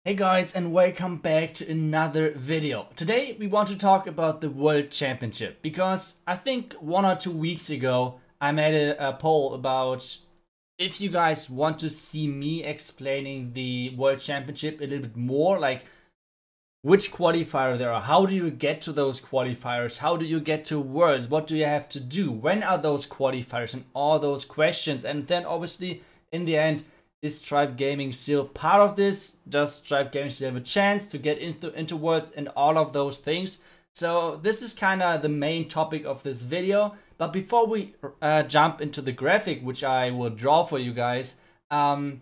Hey guys, and welcome back to another video. Today we want to talk about the World Championship because I think 1 or 2 weeks ago I made a poll about if you guys want to see me explaining the World Championship a little bit more, like which qualifier there are, how do you get to those qualifiers, how do you get to Worlds, what do you have to do, when are those qualifiers, and all those questions. And then obviously in the end, is Stripe Gaming still part of this? Does Stripe Gaming still have a chance to get into Worlds and all of those things? So this is kind of the main topic of this video. But before we jump into the graphic, which I will draw for you guys, one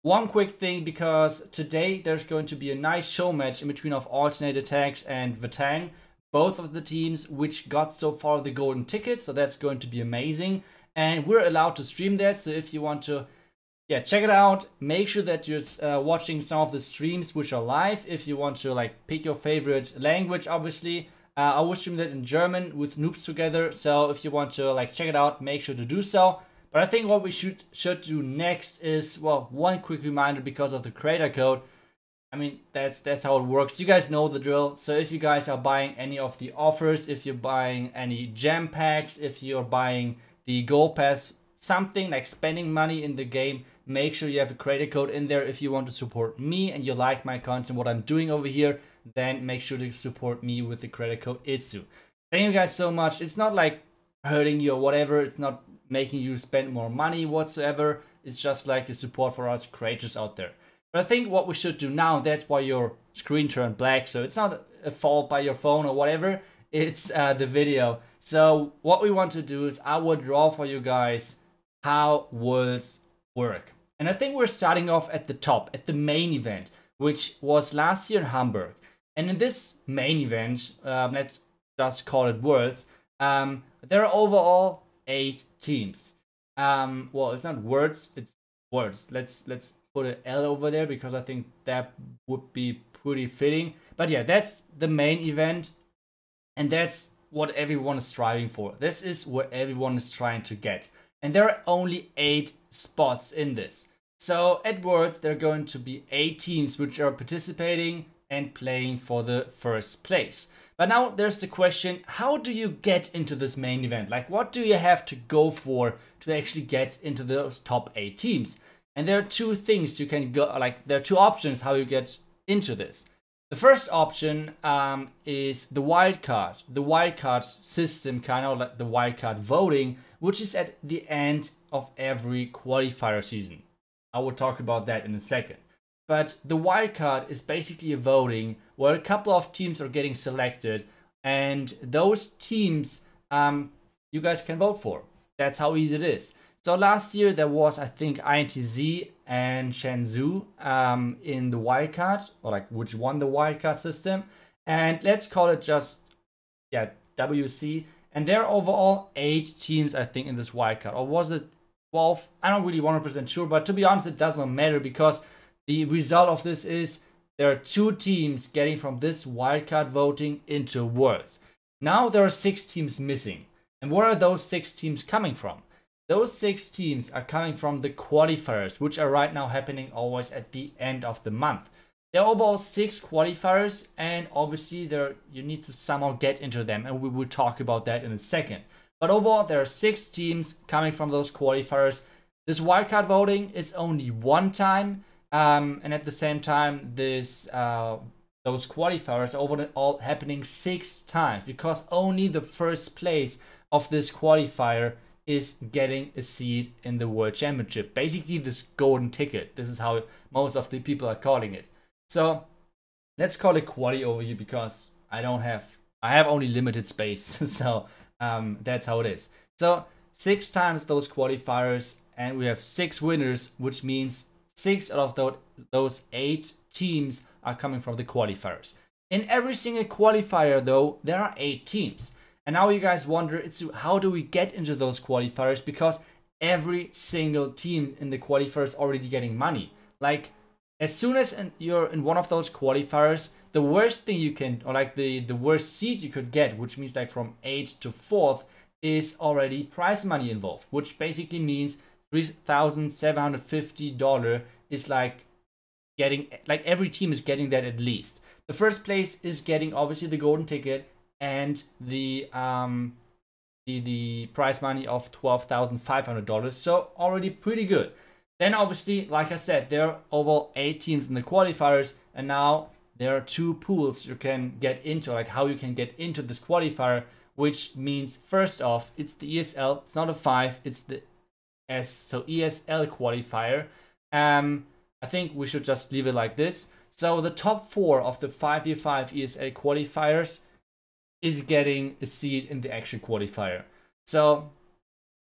quick thing, because today there's going to be a nice show match in between of Alternate Attacks and Vatang, both of the teams which got so far the golden ticket, so that's going to be amazing. And we're allowed to stream that, so if you want to check it out. Make sure that you're watching some of the streams which are live. If you want to like pick your favorite language, obviously, I will stream that in German with Noobs Together. So if you want to like check it out, make sure to do so. But I think what we should do next is, well, one quick reminder because of the creator code. I mean, that's how it works. You guys know the drill. So if you guys are buying any of the offers, if you're buying any gem packs, if you're buying the gold pass, something like spending money in the game, make sure you have a creator code in there. If you want to support me and you like my content, what I'm doing over here, then make sure to support me with the creator code ITSU. Thank you guys so much. It's not like hurting you or whatever. It's not making you spend more money whatsoever. It's just like a support for us creators out there. But I think what we should do now, that's why your screen turned black. So it's not a fault by your phone or whatever. It's the video. So what we want to do is I will draw for you guys how Worlds work. And I think we're starting off at the top, at the main event, which was last year in Hamburg. And in this main event, let's just call it Worlds, there are overall 8 teams. Well, it's not Worlds, it's Worlds. Let's put an L over there because I think that would be pretty fitting. But yeah, that's the main event. And that's what everyone is striving for. This is what everyone is trying to get. And there are only 8 spots in this. So at Worlds, there are going to be 8 teams which are participating and playing for the first place. But now there's the question, how do you get into this main event? Like, what do you have to go for to actually get into those top 8 teams? And there are 2 things you can go, like, there are 2 options how you get into this. The first option is the wildcard. The wildcard system, kind of like the wildcard voting, which is at the end of every qualifier season. I will talk about that in a second. But the wildcard is basically a voting where a couple of teams are getting selected, and those teams you guys can vote for. That's how easy it is. So last year there was, I think, INTZ and Shenzhou in the wildcard, or like which won the wildcard system. And let's call it just, WC. And there are overall 8 teams, I think, in this wildcard. Or was it 12? I don't really 100% sure, but to be honest, it doesn't matter because the result of this is there are 2 teams getting from this wildcard voting into Worlds. Now there are 6 teams missing. And where are those 6 teams coming from? Those 6 teams are coming from the qualifiers, which are right now happening always at the end of the month. There are overall 6 qualifiers, and obviously you need to somehow get into them, and we will talk about that in a second. But overall, there are 6 teams coming from those qualifiers. This wildcard voting is only one time, and at the same time, those qualifiers are all happening 6 times, because only the first place of this qualifier is getting a seat in the World Championship. Basically, this golden ticket. This is how most of the people are calling it. So let's call it quali over here because I have only limited space. So that's how it is. So 6 times those qualifiers, and we have 6 winners, which means 6 out of those 8 teams are coming from the qualifiers. In every single qualifier, though, there are 8 teams. And now you guys wonder, it's how do we get into those qualifiers? Because every single team in the qualifier is already getting money. Like, as soon as you're in one of those qualifiers, the worst thing you can, or like the worst seed you could get, which means like from 8th to 4th, is already prize money involved, which basically means $3,750 is like getting, like every team is getting that at least. The first place is getting obviously the golden ticket and the prize money of $12,500. So already pretty good. Then obviously, like I said, there are overall 8 teams in the qualifiers, and now there are 2 pools you can get into, like how you can get into this qualifier, which means first off, it's the ESL. It's not a 5, it's the S, so ESL qualifier. I think we should just leave it like this. So the top 4 of the 5v5 ESL qualifiers is getting a seat in the actual qualifier. So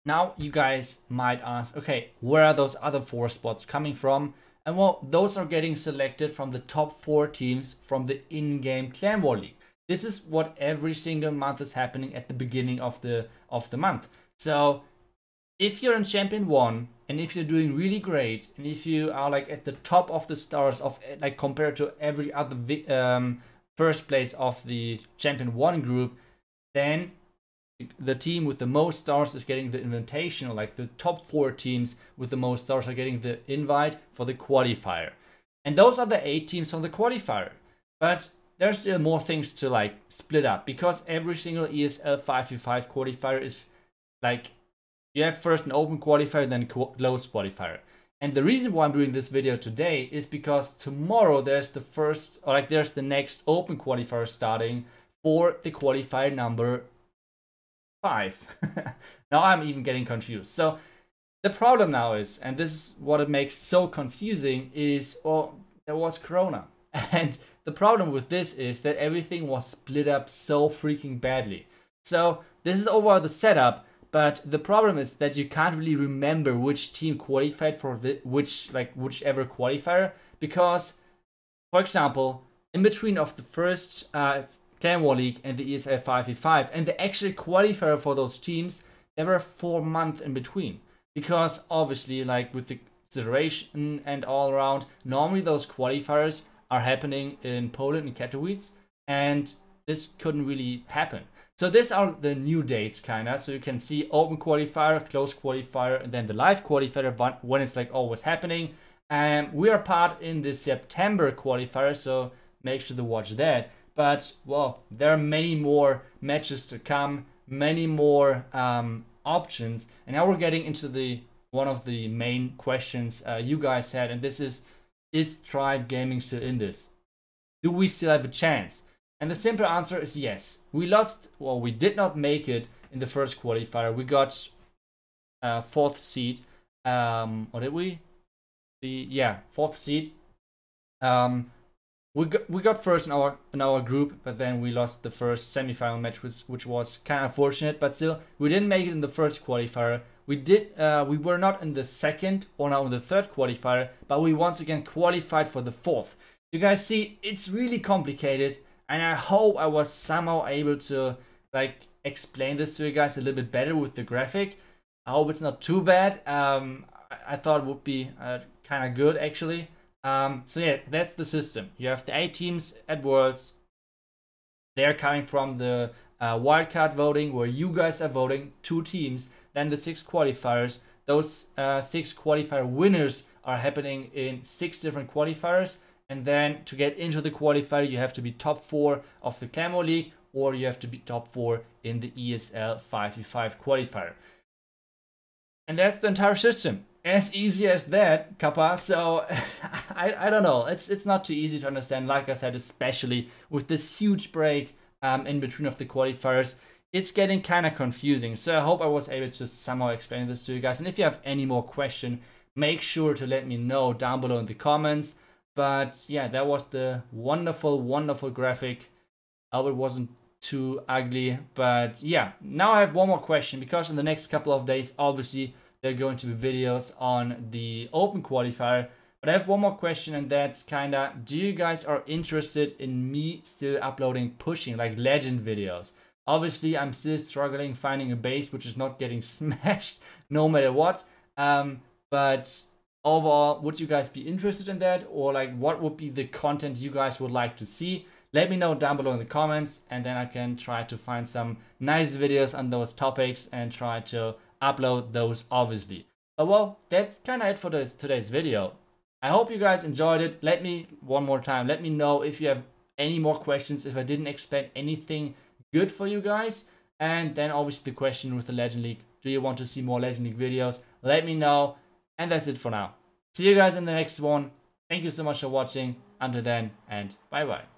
now you guys might ask, okay, where are those other 4 spots coming from? And well, those are getting selected from the top 4 teams from the in-game Clan War League. This is what every single month is happening at the beginning of the month. So if you're in Champion 1 and if you're doing really great and if you are like at the top of the stars of like compared to every other first place of the Champion 1 group, then the team with the most stars is getting the invitation, or like the top 4 teams with the most stars are getting the invite for the qualifier. And those are the 8 teams from the qualifier. But there's still more things to like split up, because every single ESL 5v5 qualifier is like, you have first an open qualifier, then closed qualifier. And the reason why I'm doing this video today is because tomorrow there's the first, or like there's the next open qualifier starting for the qualifier number 5. Now I'm even getting confused. So the problem now is, and this is what it makes so confusing, is, well, there was Corona. And the problem with this is that everything was split up so freaking badly. So this is overall the setup, but the problem is that you can't really remember which team qualified for whichever qualifier, because, for example, in between of the first Clan War League and the ESL 5v5 and the actual qualifier for those teams, there were 4 months in between. Because obviously, like with the situation and all around, normally those qualifiers are happening in Poland, in Katowice, and this couldn't really happen. So these are the new dates, kinda. So you can see open qualifier, closed qualifier, and then the live qualifier when it's like always happening. And we are part in the September qualifier, so make sure to watch that. But well, there are many more matches to come, many more options, and now we're getting into one of the main questions you guys had, and this is Tribe Gaming still in this? Do we still have a chance? And the simple answer is yes. We lost, well, we did not make it in the first qualifier. We got 4th seed. Or did we? Yeah, 4th seed. We got first in our group, but then we lost the first semi-final match, which was kind of fortunate. But still, we didn't make it in the first qualifier. We were not in the second or now in the third qualifier, but we once again qualified for the 4th. You guys see, it's really complicated, and I hope I was somehow able to like explain this to you guys a little bit better with the graphic. I hope it's not too bad. I thought it would be kind of good actually. So yeah, that's the system. You have the 8 teams at Worlds. They're coming from the wildcard voting, where you guys are voting 2 teams. Then the 6 qualifiers. Those 6 qualifier winners are happening in 6 different qualifiers. And then to get into the qualifier, you have to be top 4 of the Clan War League, or you have to be top 4 in the ESL 5v5 qualifier. And that's the entire system. As easy as that, Kappa. So I don't know. It's not too easy to understand. Like I said, especially with this huge break in between of the qualifiers, it's getting kind of confusing. So I hope I was able to somehow explain this to you guys. And if you have any more question, make sure to let me know down below in the comments. But yeah, that was the wonderful, wonderful graphic. I hope it wasn't too ugly. But yeah, now I have one more question, because in the next couple of days, obviously, there are going to be videos on the open qualifier. But I have one more question, and that's kinda, do you guys are interested in me still uploading pushing, like legend videos? Obviously, I'm still struggling finding a base which is not getting smashed no matter what. But overall, would you guys be interested in that? Or like, what would be the content you guys would like to see? Let me know down below in the comments, and then I can try to find some nice videos on those topics and try to upload those, obviously. But well, that's kind of it for today's video. I hope you guys enjoyed it. Let me, one more time, let me know if you have any more questions, if I didn't explain anything good for you guys. And then obviously the question with the Legend League. Do you want to see more Legend League videos? Let me know. And that's it for now. See you guys in the next one. Thank you so much for watching. Until then, and bye bye.